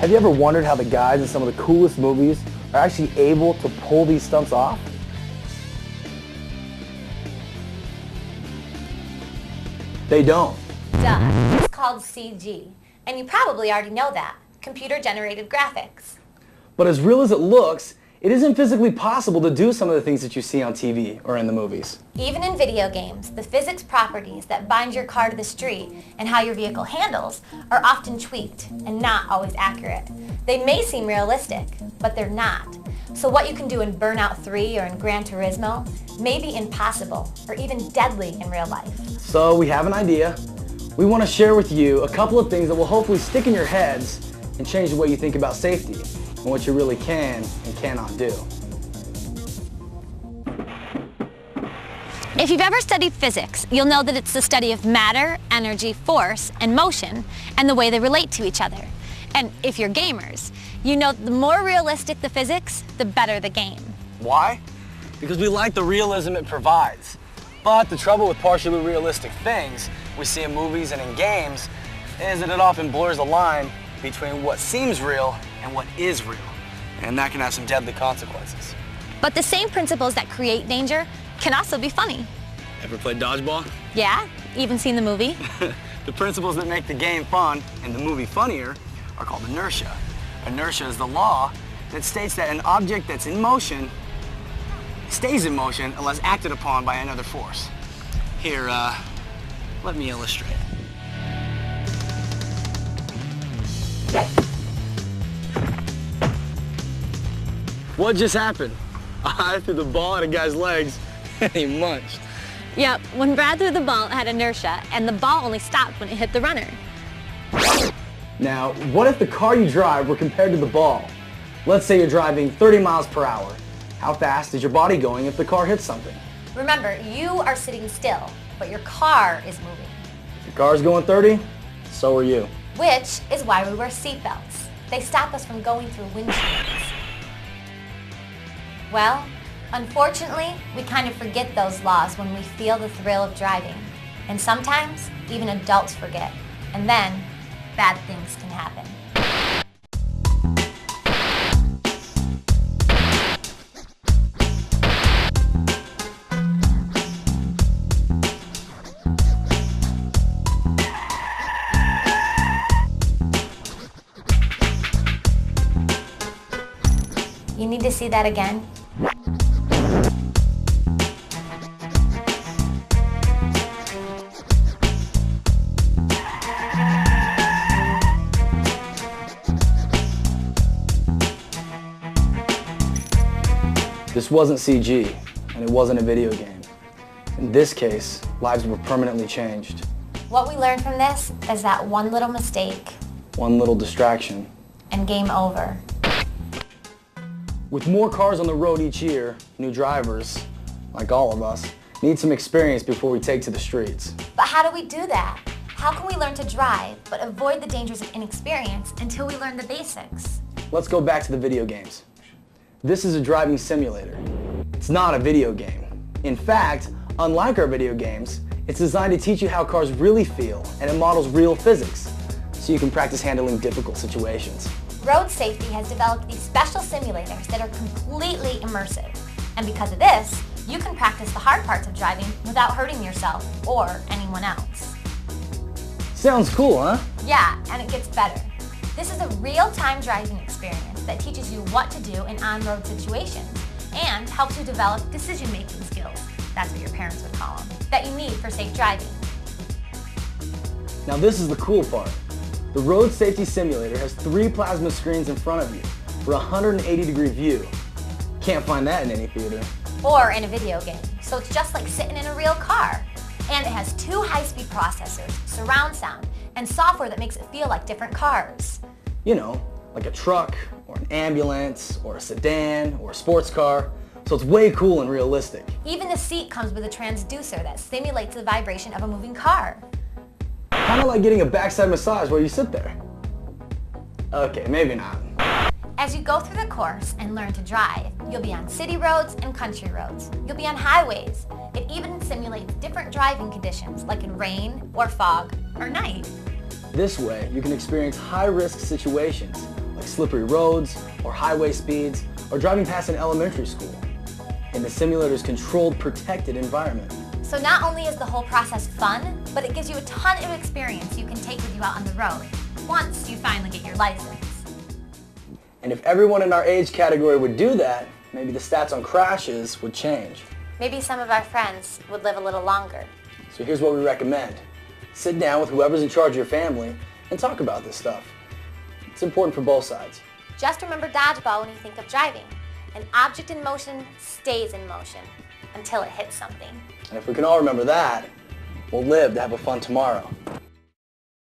Have you ever wondered how the guys in some of the coolest movies are actually able to pull these stunts off? They don't. Duh. It's called CG. And you probably already know that. Computer-generated graphics. But as real as it looks, it isn't physically possible to do some of the things that you see on TV or in the movies. Even in video games, the physics properties that bind your car to the street and how your vehicle handles are often tweaked and not always accurate. They may seem realistic, but they're not. So what you can do in Burnout 3 or in Gran Turismo may be impossible or even deadly in real life. So we have an idea. We want to share with you a couple of things that will hopefully stick in your heads and change the way you think about safety and what you really can and cannot do. If you've ever studied physics, you'll know that it's the study of matter, energy, force, and motion, and the way they relate to each other. And if you're gamers, you know that the more realistic the physics, the better the game. Why? Because we like the realism it provides. But the trouble with partially realistic things we see in movies and in games is that it often blurs the line between what seems real and what is real. And that can have some deadly consequences. But the same principles that create danger can also be funny. Ever played dodgeball? Yeah, even seen the movie. The principles that make the game fun and the movie funnier are called inertia. Inertia is the law that states that an object that's in motion stays in motion unless acted upon by another force. Here, let me illustrate. What just happened? I threw the ball at a guy's legs and he munched. Yep, when Brad threw the ball, it had inertia, and the ball only stopped when it hit the runner. Now, what if the car you drive were compared to the ball? Let's say you're driving 30 miles per hour. How fast is your body going if the car hits something? Remember, you are sitting still, but your car is moving. If your car's going 30, so are you. Which is why we wear seatbelts. They stop us from going through windshields. Well, unfortunately, we kind of forget those laws when we feel the thrill of driving. And sometimes, even adults forget. And then, bad things can happen. You need to see that again? This wasn't CG, and it wasn't a video game. In this case, lives were permanently changed. What we learned from this is that one little mistake, One little distraction. and game over. With more cars on the road each year, new drivers, like all of us, need some experience before we take to the streets. But how do we do that? How can we learn to drive, but avoid the dangers of inexperience until we learn the basics? Let's go back to the video games. This is a driving simulator. It's not a video game. In fact, unlike our video games, it's designed to teach you how cars really feel, and it models real physics, so you can practice handling difficult situations. RoadSafety has developed these special simulators that are completely immersive. And because of this, you can practice the hard parts of driving without hurting yourself or anyone else. Sounds cool, huh? Yeah, and it gets better. This is a real-time driving experience that teaches you what to do in on-road situations and helps you develop decision-making skills, that's what your parents would call them, that you need for safe driving. Now this is the cool part. The Road Safety Simulator has 3 plasma screens in front of you for a 180-degree view. Can't find that in any theater. Or in a video game, so it's just like sitting in a real car. And it has 2 high-speed processors, surround sound, and software that makes it feel like different cars. You know, like a truck, or an ambulance, or a sedan, or a sports car. So it's way cool and realistic. Even the seat comes with a transducer that simulates the vibration of a moving car. Kind of like getting a backside massage while you sit there. Okay, maybe not. As you go through the course and learn to drive, you'll be on city roads and country roads. You'll be on highways. It even simulates different driving conditions like in rain or fog or night. This way, you can experience high-risk situations like slippery roads or highway speeds or driving past an elementary school in the simulator's controlled, protected environment. So not only is the whole process fun, but it gives you a ton of experience you can take with you out on the road once you finally get your license. And if everyone in our age category would do that, maybe the stats on crashes would change. Maybe some of our friends would live a little longer. So here's what we recommend. Sit down with whoever's in charge of your family and talk about this stuff. It's important for both sides. Just remember dodgeball when you think of driving. An object in motion stays in motion until it hits something. And if we can all remember that, we'll live to have a fun tomorrow.